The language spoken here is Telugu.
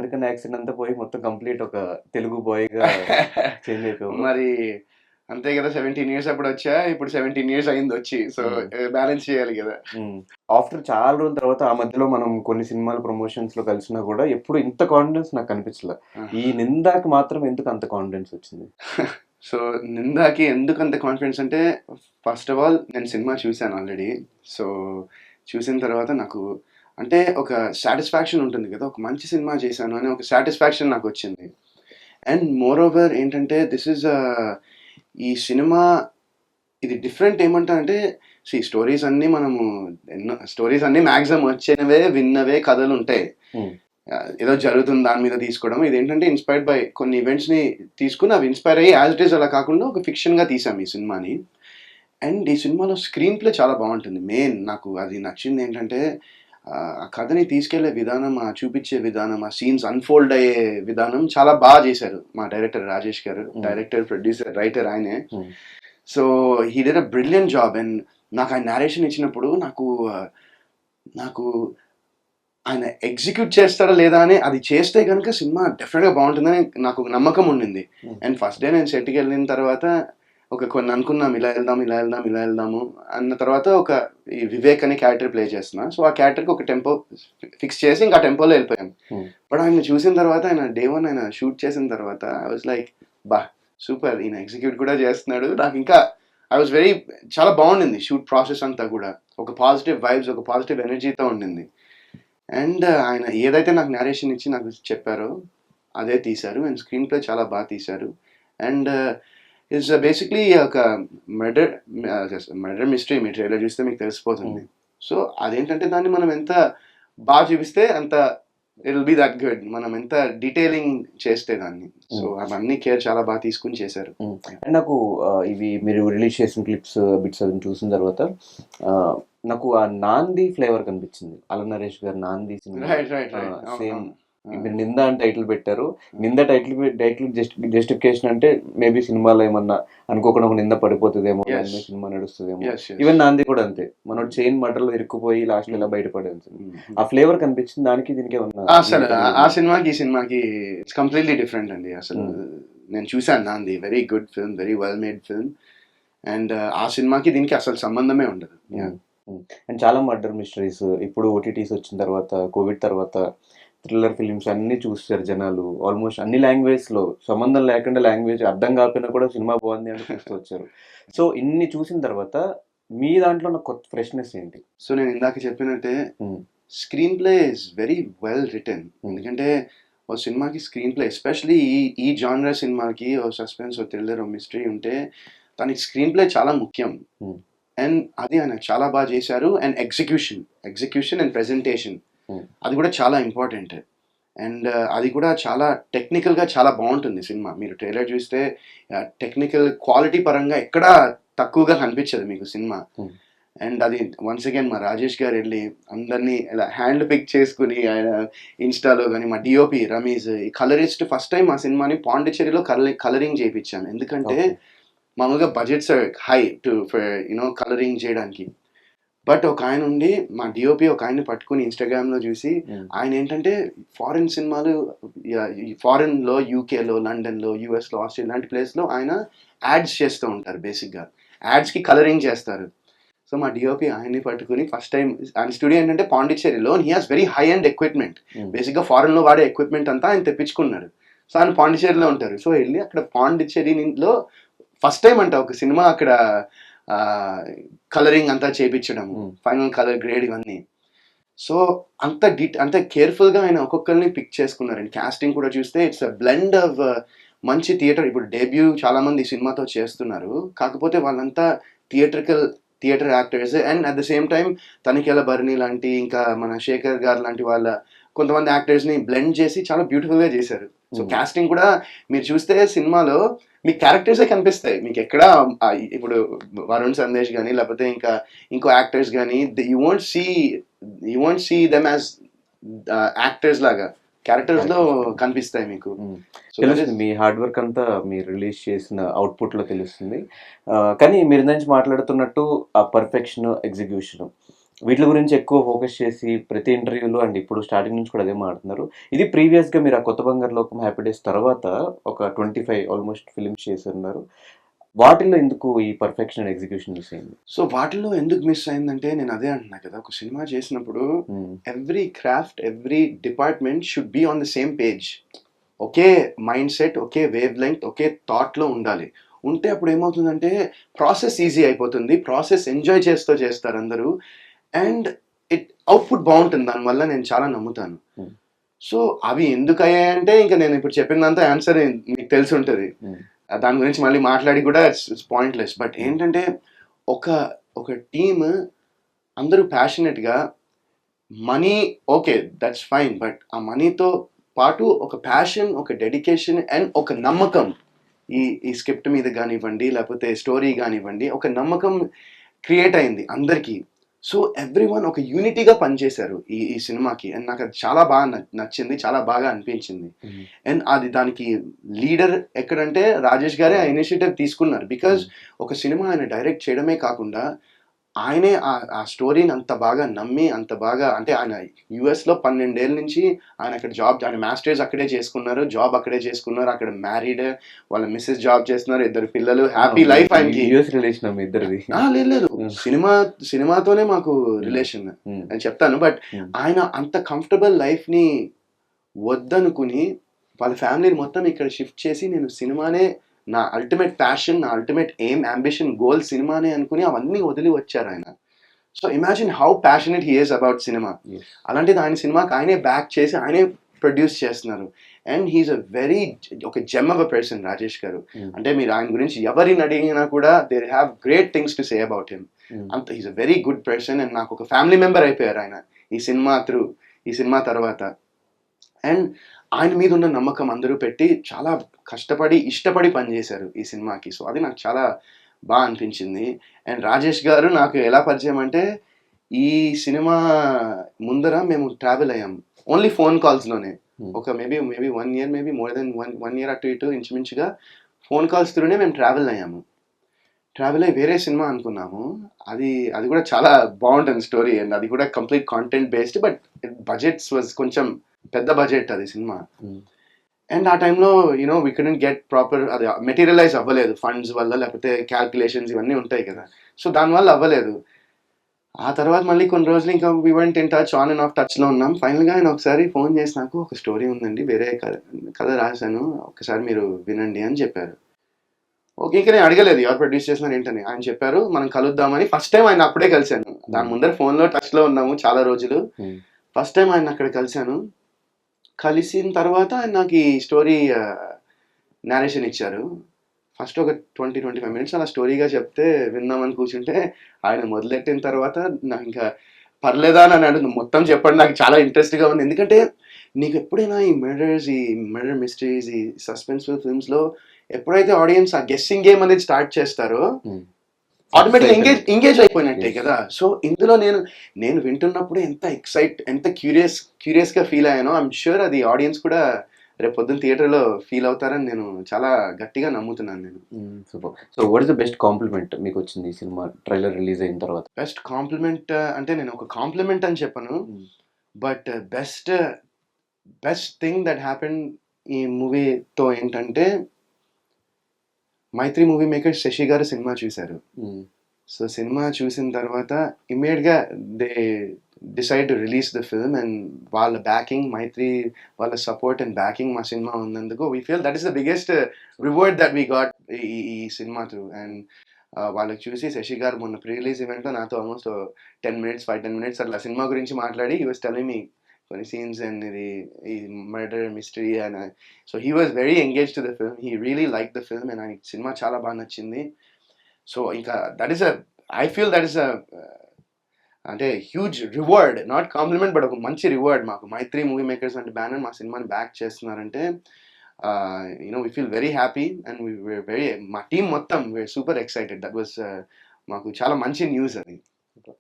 అమెరికన్ యాక్సెంట్ అంతా పోయి మొత్తం కంప్లీట్ ఒక తెలుగు బాయ్‌గా చేంజ్ అయిపోయావు. మరి అంతే కదా, 17 ఇయర్స్ అప్పుడు వచ్చా, ఇప్పుడు 17 ఇయర్స్ అయింది వచ్చి. సో బ్యాలెన్స్ చేయాలి కదా. ఆఫ్టర్ చాలా రోజుల తర్వాత ఆ మధ్యలో మనం కొన్ని సినిమాల ప్రమోషన్స్‌లో కలిసినా కూడా ఎప్పుడు ఇంత కాన్ఫిడెన్స్ నాకు కనిపించలే. ఈ నిందాకి మాత్రం ఎందుకు అంత కాన్ఫిడెన్స్ వచ్చింది? సో నిందాకి ఎందుకు అంత కాన్ఫిడెన్స్ అంటే, ఫస్ట్ ఆఫ్ ఆల్ నేను సినిమా చూశాను ఆల్రెడీ. సో చూసిన తర్వాత నాకు అంటే ఒక సాటిస్ఫాక్షన్ ఉంటుంది కదా, ఒక మంచి సినిమా చేశాను అని ఒక సాటిస్ఫాక్షన్ నాకు వచ్చింది. అండ్ మోర్ ఓవర్ ఏంటంటే దిస్ ఈజ్ ఈ సినిమా ఇది డిఫరెంట్ ఏమంటారంటే, స్టోరీస్ అన్నీ మనము ఎన్నో స్టోరీస్ అన్నీ మ్యాక్సిమం వచ్చినవే విన్నవే కథలు ఉంటాయి. ఏదో జరుగుతుంది దాని మీద తీసుకోవడం. ఇదేంటంటే ఇన్స్పైర్డ్ బై కొన్ని ఈవెంట్స్ని తీసుకుని అవి ఇన్స్పైర్ అయ్యి యాజ్ ఇట్ ఈస్ అలా కాకుండా ఒక ఫిక్షన్గా తీసాం ఈ సినిమాని. అండ్ ఈ సినిమాలో స్క్రీన్ ప్లే చాలా బాగుంటుంది. మెయిన్ నాకు అది నచ్చింది ఏంటంటే ఆ కథని తీసుకెళ్లే విధానం, ఆ చూపించే విధానం, ఆ సీన్స్ అన్ఫోల్డ్ అయ్యే విధానం చాలా బాగా చేశారు మా డైరెక్టర్ రాజేష్ గారు. డైరెక్టర్, ప్రొడ్యూసర్, రైటర్ ఆయనే. So he did a brilliant job. And నాకు ఆయన నేరేషన్ ఇచ్చినప్పుడు నాకు ఆయన ఎగ్జిక్యూట్ చేస్తారా లేదా అని, అది చేస్తే కనుక సినిమా డెఫినెట్గా బాగుంటుందని నాకు ఒక నమ్మకం ఉండింది. అండ్ ఫస్ట్ డే నేను సెట్కి వెళ్ళిన తర్వాత కొన్ని అనుకున్నాం, ఇలా వెళ్దాము అన్న తర్వాత ఒక ఈ వివేక్ అనే క్యారెక్టర్ ప్లే చేస్తున్నా. సో ఆ క్యారెక్టర్కి ఒక టెంపో ఫిక్స్ చేసి ఇంకా టెంపోలో వెళ్ళిపోయాం. బట్ ఆయన చూసిన తర్వాత, ఆయన డే 1 ఆయన షూట్ చేసిన తర్వాత ఐ వాజ్ లైక్, బా సూపర్, ఈయన ఎగ్జిక్యూట్ కూడా చేస్తున్నాడు. నాకు ఇంకా ఐ వాజ్ చాలా బాగుండింది షూట్ ప్రాసెస్ అంతా కూడా. ఒక పాజిటివ్ వైబ్స్, ఒక పాజిటివ్ ఎనర్జీతో ఉండింది. అండ్ ఆయన ఏదైతే నాకు నేరేషన్ ఇచ్చి నాకు చెప్పారో అదే తీశారు. అండ్ స్క్రీన్ ప్లే చాలా బాగా తీశారు. అండ్ ఇట్స్ బేసిక్లీ ఒక మర్డర్ మిస్టరీ. మీ ట్రైలర్ చూస్తే మీకు తెలిసిపోతుంది. సో అదేంటంటే దాన్ని మనం ఎంత బాగా చూపిస్తే అంత it will be that good. మనం ఎంత డీటెయిలింగ్ చేస్తే దాన్ని. సో అవన్నీ కేర్ చాలా బాగా తీసుకుని చేశారు. అండ్ నాకు ఇవి మీరు రిలీజ్ చేసిన క్లిప్స్, బిట్స్ అవి చూసిన తర్వాత నాకు ఆ నాంది ఫ్లేవర్ కనిపించింది. అల నరేష్ గారు నాంది సినిమా సేమ్. మీరు నింద అని టైటిల్ పెట్టారు. నింద టైటిల్ జస్టిఫికేషన్ అంటే మేబీ సినిమాలో ఏమన్నా అనుకోకుండా నింద పడిపోతుందేమో, సినిమా నడుస్తుందేమో. ఈవెన్ నాంది కూడా అంతే, మనోడు చైన్ మటర్లో ఇరుక్కుపోయి లాస్ట్ ఇలా బయటపడేది. ఆ ఫ్లేవర్ కనిపించింది. దానికి దీనికి ఏమన్నా అసలు ఆ సినిమాకి ఇట్స్ కంప్లీట్లీ డిఫరెంట్ అండి. అసలు నేను చూసాను నాంది, very good film, very well made film. And ఆ సినిమాకి దీనికి అసలు సంబంధమే ఉండదు. అండ్ చాలా మర్డర్ మిస్టరీస్ ఇప్పుడు ఓటీటీస్ వచ్చిన తర్వాత, కోవిడ్ తర్వాత థ్రిల్లర్ ఫిలిమ్స్ అన్ని చూస్తారు జనాలు. ఆల్మోస్ట్ అన్ని లాంగ్వేజ్లో, సంబంధం లేకుండా లాంగ్వేజ్ అర్థం కాకపోయినా కూడా సినిమా బాగుంది అని చూస్తూ వచ్చారు. సో ఇన్ని చూసిన తర్వాత మీ దాంట్లో నాకు కొత్త ఫ్రెష్నెస్ ఏంటి? సో నేను ఇందాక చెప్పినట్టే screen play is very well return. ఎందుకంటే ఓ సినిమాకి స్క్రీన్ ప్లే, ఎస్పెషలీ ఈ జానర్ సినిమాకి ఓ సస్పెన్స్, ఓ థ్రిల్లర్, ఓ మిస్టరీ ఉంటే దానికి స్క్రీన్ ప్లే చాలా ముఖ్యం. అండ్ అది ఆయన చాలా బాగా చేశారు. అండ్ ఎగ్జిక్యూషన్ అండ్ ప్రెజెంటేషన్ అది కూడా చాలా ఇంపార్టెంట్. అండ్ అది కూడా చాలా టెక్నికల్గా చాలా బాగుంటుంది సినిమా. మీరు ట్రైలర్ చూస్తే టెక్నికల్ క్వాలిటీ పరంగా ఎక్కడా తక్కువగా కనిపించదు మీకు సినిమా. అండ్ అది వన్స్ అగైన్ మా రాజేష్ గారు వెళ్ళి అందరినీ ఇలా హ్యాండ్ పిక్ చేసుకుని, ఆయన ఇన్స్టాలో కానీ మా డిఓపి రమేష్, ఈ కలరిస్ట్, ఫస్ట్ టైం ఆ సినిమాని పాండిచ్చేరిలో కలరింగ్ చేయించాను. ఎందుకంటే మామూలుగా బడ్జెట్స్ హై కలరింగ్ చేయడానికి. బట్ ఒక ఆయన ఉండి, మా డిఓపి ఒక ఆయన్ని పట్టుకుని ఇన్స్టాగ్రామ్లో చూసి, ఆయన ఏంటంటే ఫారిన్ సినిమాలు, ఫారిన్లో, యూకేలో, లండన్లో, యూఎస్లో, ఆస్ట్రేలియా లాంటి ప్లేస్లో ఆయన యాడ్స్ చేస్తూ ఉంటారు. బేసిక్గా యాడ్స్కి కలరింగ్ చేస్తారు. సో మా డిఓపి ఆయన్ని పట్టుకుని ఫస్ట్ టైం, ఆయన స్టూడియో ఏంటంటే పాండిచ్చేరిలో, he has very high and equipment. బేసిక్గా ఫారిన్లో వాడే ఎక్విప్మెంట్ అంతా ఆయన తెప్పించుకున్నారు. సో ఆయన పాండిచ్చేరిలో ఉంటారు. సో వెళ్ళి అక్కడ పాండిచ్చేరిలో ఫస్ట్ టైం అంట ఒక సినిమా అక్కడ కలరింగ్ అంతా చేయించడం, ఫైనల్ కలర్ గ్రేడ్ ఇవన్నీ. సో అంత కేర్ఫుల్గా ఆయన ఒక్కొక్కరిని పిక్ చేసుకున్నారండి. కాస్టింగ్ కూడా చూస్తే ఇట్స్ అ బ్లెండ్ ఆఫ్ మంచి థియేటర్. ఇప్పుడు డెబ్యూ చాలా మంది సినిమాతో చేస్తున్నారు, కాకపోతే వాళ్ళంతా theatre actors. And at the same time Tanikella Bharani లాంటి, ఇంకా మన శేఖర్ గారు లాంటి వాళ్ళ కొంతమంది యాక్టర్స్ని బ్లెండ్ చేసి చాలా బ్యూటిఫుల్గా చేశారు. సో కాస్టింగ్ కూడా మీరు చూస్తే సినిమాలో మీ క్యారెక్టర్సే కనిపిస్తాయి. మీకు ఎక్కడ ఇప్పుడు వరుణ్ సందేశ్ కానీ లేకపోతే ఇంకో యాక్టర్స్ కానీ, you won't see them as actors లాగా, క్యారెక్టర్స్ లో కనిపిస్తాయి మీకు. తెలుస్తుంది మీ హార్డ్ వర్క్ అంతా మీరు రిలీజ్ చేసిన అవుట్పుట్ లో తెలుస్తుంది. కానీ మీరు నుంచి మాట్లాడుతున్నట్టు ఆ పర్ఫెక్షన్, ఎగ్జిక్యూషన్ వీటి గురించి ఎక్కువ ఫోకస్ చేసి ప్రతి ఇంటర్వ్యూలో అండ్ ఇప్పుడు స్టార్టింగ్ నుంచి కూడా అదే మాట్లాడుతున్నారు. ఇది ప్రీవియస్‌గా మీరు ఆ 'కొత్త బంగారు లోకం', 'హ్యాపీ డేస్' తర్వాత ఒక 25 ఆల్మోస్ట్ ఫిల్మ్స్ చేసున్నారు. వాటిల్లో ఎందుకు ఈ పర్ఫెక్షన్ అండ్ ఎగ్జిక్యూషన్ మిస్ అయింది? సో వాటిలో ఎందుకు మిస్ అయిందంటే నేను అదే అంటున్నా కదా, ఒక సినిమా చేసినప్పుడు hmm. Every craft, every department should be on the same page. ఒకే మైండ్ సెట్, ఒకే వేవ్ లెంగ్త్, ఒకే థాట్లో ఉండాలి. ఉంటే అప్పుడు ఏమవుతుందంటే ప్రాసెస్ ఈజీ అయిపోతుంది. ప్రాసెస్ ఎంజాయ్ చేస్తూ చేస్తారు అందరూ. అండ్ అవుట్‌పుట్ బావుంటుంది. దానివల్ల నేను చాలా నమ్ముతాను. హ్మ్. సో అవి ఎందుకయ్యాయంటే ఇంక నేను ఇప్పుడు చెప్పినదంతా ఆన్సర్ మీకు తెలిసుంటది. హ్మ్. దాని గురించి మళ్ళీ మాట్లాడి కూడా ఇట్స్ పాయింట్‌లెస్. బట్ హ్మ్. ఏంటంటే ఒక ఒక టీమ్ అందరూ ప్యాషనెట్‌గా money okay. That's fine. But ఆ మనీతో పాటు ఒక ప్యాషన్, ఒక డెడికేషన్ అండ్ ఒక నమ్మకం. ఈ ఈ స్క్రిప్ట్ మీద గానివ్వండి, లేపోతే స్టోరీ గానివ్వండి, ఒక నమ్మకం క్రియేట్ అయింది అందరికీ. సో, ఎవ్రీవన్ ఒక యూనిటీగా పనిచేశారు ఈ ఈ సినిమాకి. అండ్ నాకది చాలా బాగా నచ్చింది. చాలా బాగా అనిపించింది. హ్మ్. అండ్ అది దానికి లీడర్ ఎక్కడంటే రాజేష్ గారే ఆ ఇనిషియేటివ్ తీసుకున్నారు. బికాజ్ ఒక సినిమా ఆయన డైరెక్ట్ చేయడమే కాకుండా ఆయనే ఆ స్టోరీని అంత బాగా నమ్మి, అంత బాగా అంటే ఆయన యూఎస్‌లో 12 ఏళ్ల నుంచి ఆయన అక్కడ ఆయన మాస్టర్స్ అక్కడే చేసుకున్నారు. జాబ్ అక్కడే చేసుకున్నారు. అక్కడ మ్యారీడ్. వాళ్ళ మిసెస్ జాబ్ చేస్తున్నారు. 2 పిల్లలు. హ్యాపీ లైఫ్ ఆయనకి. యూఎస్ రిలేషనా మీ ఇద్దరిది? లేదు లేదు. హ్మ్. సినిమాతోనే మాకు హ్మ్. రిలేషన్. హ్మ్. నేను చెప్తాను. బట్ హ్మ్. ఆయన అంత కంఫర్టబుల్ లైఫ్‌ని వద్దనుకుని వాళ్ళ ఫ్యామిలీని మొత్తం ఇక్కడ షిఫ్ట్ చేసి నేను సినిమానే నా అల్టిమేట్ ప్యాషన్, నా అల్టిమేట్ ఎయిమ్, యాంబిషన్, గోల్ సినిమానే అనుకుని అవన్నీ వదిలి వచ్చారాయన. So imagine how passionate he is about cinema. Yes. అలాంటిది ఆయన సినిమాకి ఆయనే బ్యాక్ చేసి ఆయనే ప్రొడ్యూస్ చేస్తున్నారు. అండ్ హీఈస్ అ వెరీ ఒక gem of a person Rajesh garu. Hmm. అంటే మీరు ఆయన గురించి ఎవరిని అడిగినా కూడా they have great things to say about him. Hmm. అంత he's a very good person and నాకు ఒక ఫ్యామిలీ మెంబర్ అయిపోయారు ఆయన ఈ సినిమా తర్వాత. అండ్ ఆయన మీద ఉన్న నమ్మకం అందరూ పెట్టి చాలా కష్టపడి, ఇష్టపడి పనిచేశారు ఈ సినిమాకి. సో అది నాకు చాలా అనిపించింది. అండ్ రాజేష్ గారు నాకు ఎలా పరిచయం అంటే ఈ సినిమా ముందర మేము ట్రావెల్ అయ్యాం. ఓన్లీ ఫోన్ కాల్స్‌లోనే. హ్మ్. ఒక maybe 1 year, maybe more than 1 year అటు ఇటు ఇంచుమించుగా ఫోన్ కాల్స్ త్రూనే మేము ట్రావెల్ అయ్యాము. ట్రావెల్ అయ్యి వేరే సినిమా అనుకున్నాము. అది అది కూడా చాలా బావుంటుంది స్టోరీ. అండ్ అది కూడా complete content based. But budgets was కొంచెం పెద్ద బడ్జెట్ అది సినిమా. హ్మ్. అండ్ ఆ టైంలో వి కుడెంట్ గెట్ ప్రాపర్ అది మెటీరియలైజ్ అవ్వలేదు. ఫండ్స్ వల్ల లేకపోతే కాలిక్యులేషన్స్ ఇవన్నీ ఉంటాయి కదా! సో దానివల్ల అవ్వలేదు. ఆ తర్వాత మళ్ళీ కొన్ని రోజులు ఇంకా we went in touch, on and off టచ్‌లో ఉన్నాం. ఫైనల్‌గా ఆయన ఒకసారి ఫోన్ చేసి నాకు ఒక స్టోరీ ఉందండి. వేరే కథ రాసాను. ఒక్కసారి మీరు వినండి అని చెప్పారు. ఓకే. ఇంక నేను అడగలేదు ఎవరు ప్రొడ్యూస్ చేసినారు ఏంటని. ఆయన చెప్పారు మనం కలుద్దామని. ఫస్ట్ టైమ్ ఆయన అప్పుడే కలిసాను. దాని హ్మ్. ముందర ఫోన్‌లో టచ్‌లో ఉన్నాము చాలా రోజులు. హ్మ్. ఫస్ట్ టైమ్ ఆయన్ని అక్కడ కలిసాను. కలిసిన తర్వాత ఆయన నాకు ఈ స్టోరీ నేరేషన్ ఇచ్చారు. ఫస్ట్ ఒక 20, 25 మినిట్స్ అలా స్టోరీగా చెప్తే విందామని కూర్చుంటే, ఆయన మొదలెట్టిన తర్వాత నాకింకా పర్లేదా అని అన్నాడు. మొత్తం చెప్పండి నాకు చాలా ఇంట్రెస్ట్‌గా ఉంది. ఎందుకంటే నీకెప్పుడైనా ఈ మర్డర్ మిస్టరీస్, ఈ సస్పెన్స్‌ఫుల్ ఫిల్మ్స్‌లో ఎప్పుడైతే ఆడియన్స్ ఆ గెస్సింగ్ గేమ్ అనేది స్టార్ట్ చేస్తారో హ్మ్. ఆటోమేటిక్‌గా ఎక్సైట్ ఎంగేజ్ అయిపోయినట్టే యెస్. కదా! సో, ఇందులో నేను వింటున్నప్పుడు ఎంత క్యూరియస్‌గా ఫీల్ అయ్యానో ఐయామ్ ష్యూర్ అది ఆడియన్స్ కూడా రేపు పొద్దున్న థియేటర్‌లో ఫీల్ అవుతారని నేను చాలా గట్టిగా నమ్ముతున్నాను నేను. Hmm. Super. So what is the best compliment మీకొచ్చింది ఈ సినిమా ట్రైలర్ రిలీజ్ అయిన తర్వాత? బెస్ట్ కాంప్లిమెంట్ అంటే నేను ఒక కాంప్లిమెంట్ అని చెప్పను. హ్మ్. But best thing that happened ఈ మూవీతో ఏంటంటే 'మైత్రి మూవీ మేకర్స్' శశి గారు సినిమా చూసారు. హ్మ్. సో సినిమా చూసిన తర్వాత ఇమ్మీడియేట్‌గా they decide to release the film and వాళ్ళ బ్యాకింగ్ మైత్రి వాళ్ళ సపోర్ట్ అండ్ బ్యాకింగ్ మా సినిమా ఉన్నందుకు we feel that is the biggest reward that we got ఈ సినిమా త్రూ. అండ్ వాళ్ళకి చూసి శశి గారు మొన్న ప్రీ రిలీజ్ ఈవెంట్‌లో నాతో ఆల్మోస్ట్ 10 మినిట్స్ అట్లా సినిమా గురించి మాట్లాడి హి వాస్ టెల్లింగ్ మీ కొన్ని సీన్స్ అండ్ ఈ murder mystery and so he was very engaged to the film. He really liked the film and ఆయనకి సినిమా చాలా బాగా నచ్చింది. సో ఇంకా that is I feel that is అంటే huge reward, not compliment but ఒక మంచి రివార్డ్ మాకు. 'మైత్రి మూవీ మేకర్స్' అంటే బ్యానర్ మా సినిమాని బ్యాక్ చేస్తున్నారంటే we feel very happy and మా టీమ్ మొత్తం we are super excited. That was మాకు చాలా మంచి న్యూస్ అది.